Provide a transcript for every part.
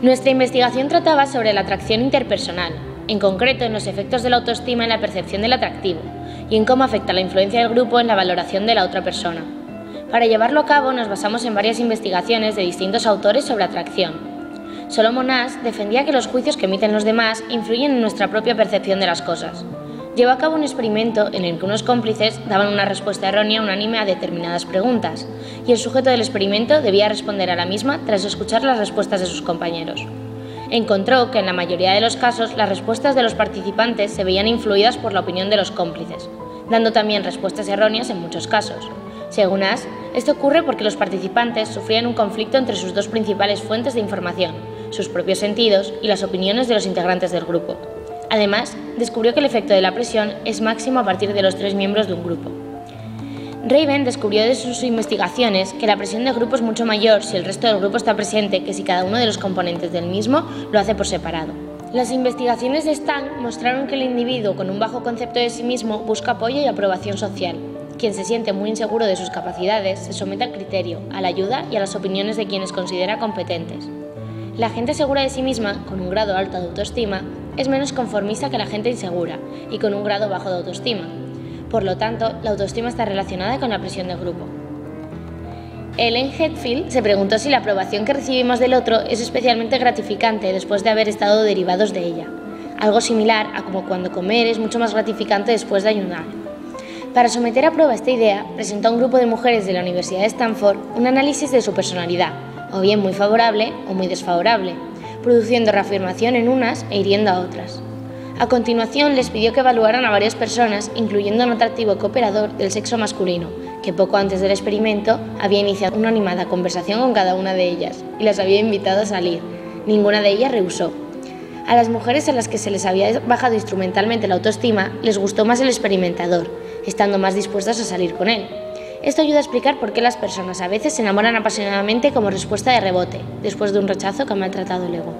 Nuestra investigación trataba sobre la atracción interpersonal, en concreto en los efectos de la autoestima en la percepción del atractivo y en cómo afecta la influencia del grupo en la valoración de la otra persona. Para llevarlo a cabo nos basamos en varias investigaciones de distintos autores sobre atracción. Solomon Asch defendía que los juicios que emiten los demás influyen en nuestra propia percepción de las cosas. Llevó a cabo un experimento en el que unos cómplices daban una respuesta errónea unánime a determinadas preguntas, y el sujeto del experimento debía responder a la misma tras escuchar las respuestas de sus compañeros. Encontró que en la mayoría de los casos las respuestas de los participantes se veían influidas por la opinión de los cómplices, dando también respuestas erróneas en muchos casos. Según Asch, esto ocurre porque los participantes sufrían un conflicto entre sus dos principales fuentes de información, sus propios sentidos y las opiniones de los integrantes del grupo. Además, descubrió que el efecto de la presión es máximo a partir de los 3 miembros de un grupo. Raven descubrió de sus investigaciones que la presión de grupo es mucho mayor si el resto del grupo está presente que si cada uno de los componentes del mismo lo hace por separado. Las investigaciones de Stang mostraron que el individuo con un bajo concepto de sí mismo busca apoyo y aprobación social. Quien se siente muy inseguro de sus capacidades se somete al criterio, a la ayuda y a las opiniones de quienes considera competentes. La gente segura de sí misma, con un grado alto de autoestima, es menos conformista que la gente insegura y con un grado bajo de autoestima. Por lo tanto, la autoestima está relacionada con la presión del grupo. Ellen Hetfield se preguntó si la aprobación que recibimos del otro es especialmente gratificante después de haber estado derivados de ella, algo similar a como cuando comer es mucho más gratificante después de ayunar. Para someter a prueba esta idea, presentó a un grupo de mujeres de la Universidad de Stanford un análisis de su personalidad, o bien muy favorable o muy desfavorable, produciendo reafirmación en unas e hiriendo a otras. A continuación, les pidió que evaluaran a varias personas, incluyendo a un atractivo cooperador del sexo masculino, que poco antes del experimento había iniciado una animada conversación con cada una de ellas y las había invitado a salir. Ninguna de ellas rehusó. A las mujeres a las que se les había bajado instrumentalmente la autoestima les gustó más el experimentador, estando más dispuestas a salir con él. Esto ayuda a explicar por qué las personas a veces se enamoran apasionadamente como respuesta de rebote, después de un rechazo que ha maltratado el ego.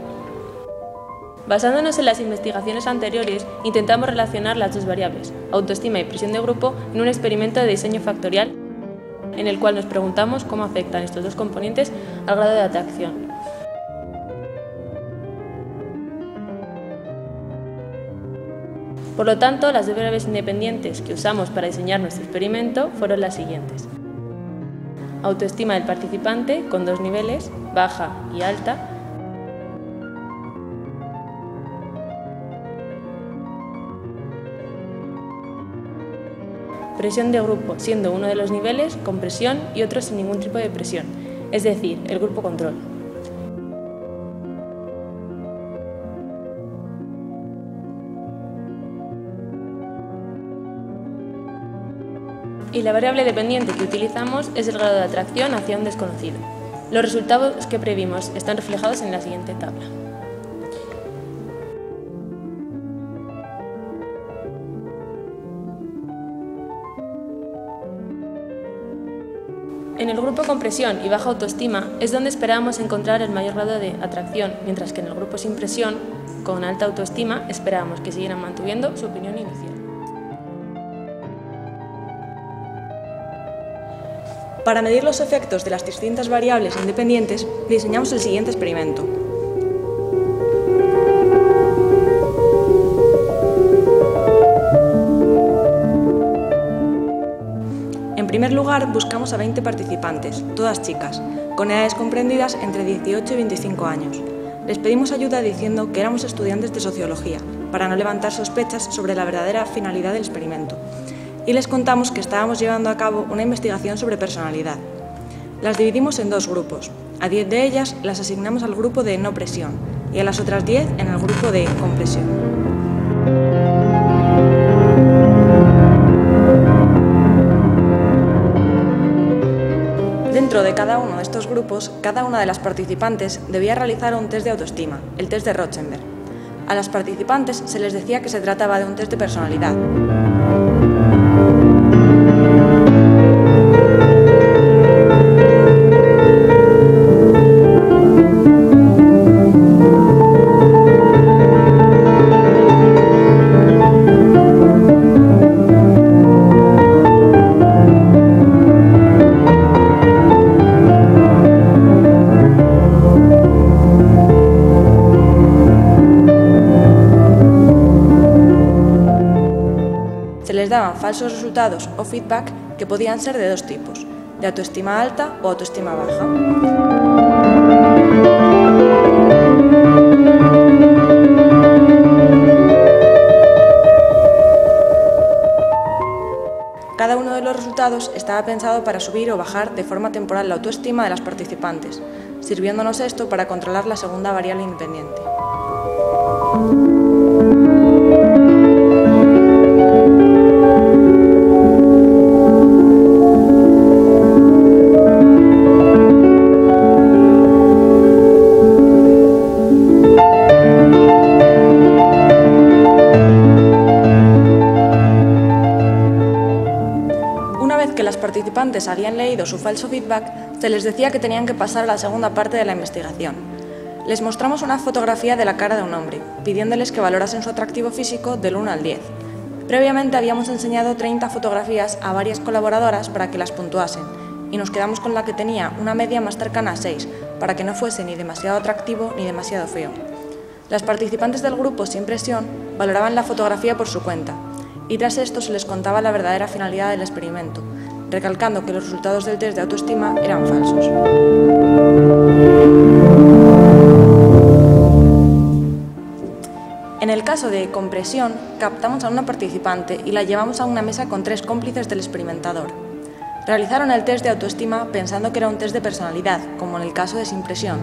Basándonos en las investigaciones anteriores, intentamos relacionar las dos variables, autoestima y presión de grupo, en un experimento de diseño factorial en el cual nos preguntamos cómo afectan estos dos componentes al grado de atracción. Por lo tanto, las dos variables independientes que usamos para diseñar nuestro experimento fueron las siguientes. Autoestima del participante con 2 niveles, baja y alta. Presión de grupo, siendo uno de los niveles con presión y otro sin ningún tipo de presión, es decir, el grupo control. Y la variable dependiente que utilizamos es el grado de atracción hacia un desconocido. Los resultados que previmos están reflejados en la siguiente tabla. En el grupo con presión y baja autoestima es donde esperábamos encontrar el mayor grado de atracción, mientras que en el grupo sin presión, con alta autoestima, esperábamos que siguieran manteniendo su opinión inicial. Para medir los efectos de las distintas variables independientes, diseñamos el siguiente experimento. En primer lugar, buscamos a 20 participantes, todas chicas, con edades comprendidas entre 18 y 25 años. Les pedimos ayuda diciendo que éramos estudiantes de sociología, para no levantar sospechas sobre la verdadera finalidad del experimento. Y les contamos que estábamos llevando a cabo una investigación sobre personalidad. Las dividimos en 2 grupos. A 10 de ellas las asignamos al grupo de no presión y a las otras 10 en el grupo de compresión. Dentro de cada uno de estos grupos, cada una de las participantes debía realizar un test de autoestima, el test de Rothenberg. A las participantes se les decía que se trataba de un test de personalidad. daban falsos resultados o feedback que podían ser de dos tipos, de autoestima alta o autoestima baja. Cada uno de los resultados estaba pensado para subir o bajar de forma temporal la autoestima de las participantes, sirviéndonos esto para controlar la segunda variable independiente. Las participantes habían leído su falso feedback, se les decía que tenían que pasar a la segunda parte de la investigación. Les mostramos una fotografía de la cara de un hombre, pidiéndoles que valorasen su atractivo físico del 1 al 10. Previamente habíamos enseñado 30 fotografías a varias colaboradoras para que las puntuasen, y nos quedamos con la que tenía una media más cercana a 6, para que no fuese ni demasiado atractivo ni demasiado feo. Las participantes del grupo Sin Presión valoraban la fotografía por su cuenta, y tras esto se les contaba la verdadera finalidad del experimento, recalcando que los resultados del test de autoestima eran falsos. En el caso de compresión, captamos a una participante y la llevamos a una mesa con 3 cómplices del experimentador. Realizaron el test de autoestima pensando que era un test de personalidad, como en el caso de Sin Presión.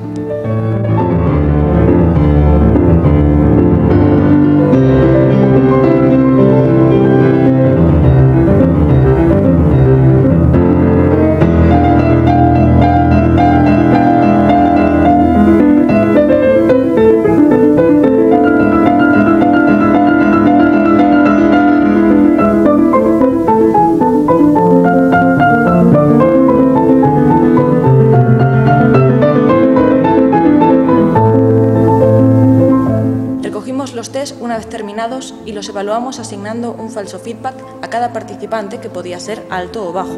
Los test una vez terminados y los evaluamos asignando un falso feedback a cada participante que podía ser alto o bajo.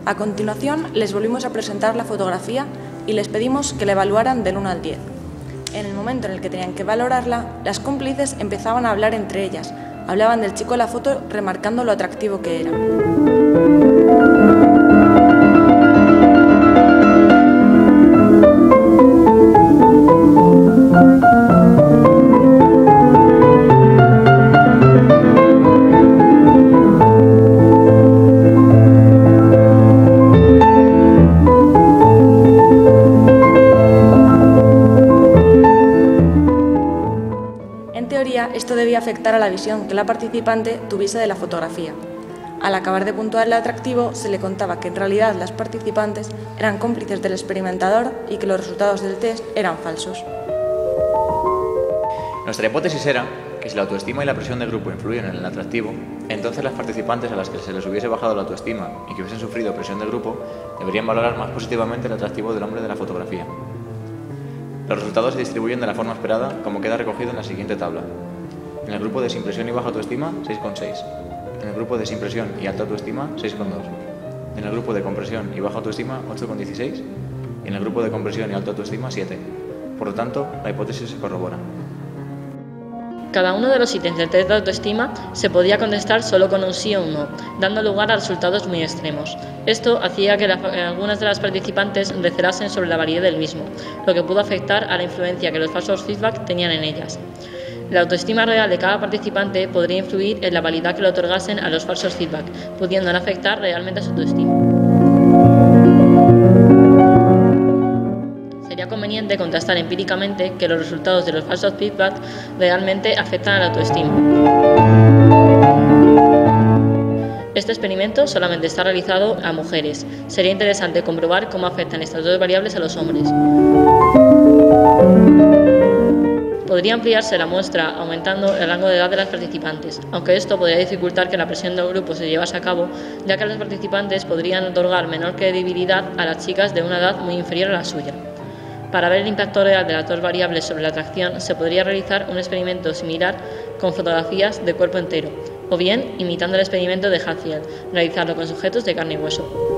A continuación, les volvimos a presentar la fotografía y les pedimos que la evaluaran del 1 al 10. En el momento en el que tenían que valorarla, las cómplices empezaban a hablar entre ellas. Hablaban del chico de la foto remarcando lo atractivo que era. Esto debía afectar a la visión que la participante tuviese de la fotografía. Al acabar de puntuar el atractivo, se le contaba que en realidad las participantes eran cómplices del experimentador y que los resultados del test eran falsos. Nuestra hipótesis era que si la autoestima y la presión de grupo influyen en el atractivo, entonces las participantes a las que se les hubiese bajado la autoestima y que hubiesen sufrido presión de grupo deberían valorar más positivamente el atractivo del hombre de la fotografía. Los resultados se distribuyen de la forma esperada, como queda recogido en la siguiente tabla. En el grupo de Sin Presión y baja autoestima, 6,6. En el grupo de Sin Presión y alta autoestima, 6,2. En el grupo de compresión y baja autoestima, 8,16. Y en el grupo de compresión y alta autoestima, 7. Por lo tanto, la hipótesis se corrobora. Cada uno de los ítems del test de autoestima se podía contestar solo con un sí o un no, dando lugar a resultados muy extremos. Esto hacía que algunas de las participantes recelasen sobre la validez del mismo, lo que pudo afectar a la influencia que los falsos feedback tenían en ellas. La autoestima real de cada participante podría influir en la validad que le otorgasen a los falsos feedback, pudiendo afectar realmente a su autoestima. Sería conveniente contrastar empíricamente que los resultados de los falsos feedback realmente afectan a la autoestima. Este experimento solamente está realizado a mujeres. Sería interesante comprobar cómo afectan estas dos variables a los hombres. Podría ampliarse la muestra aumentando el rango de edad de las participantes, aunque esto podría dificultar que la presión del grupo se llevase a cabo, ya que los participantes podrían otorgar menor credibilidad a las chicas de una edad muy inferior a la suya. Para ver el impacto real de las dos variables sobre la atracción, se podría realizar un experimento similar con fotografías de cuerpo entero, o bien, imitando el experimento de Hatfield, realizarlo con sujetos de carne y hueso.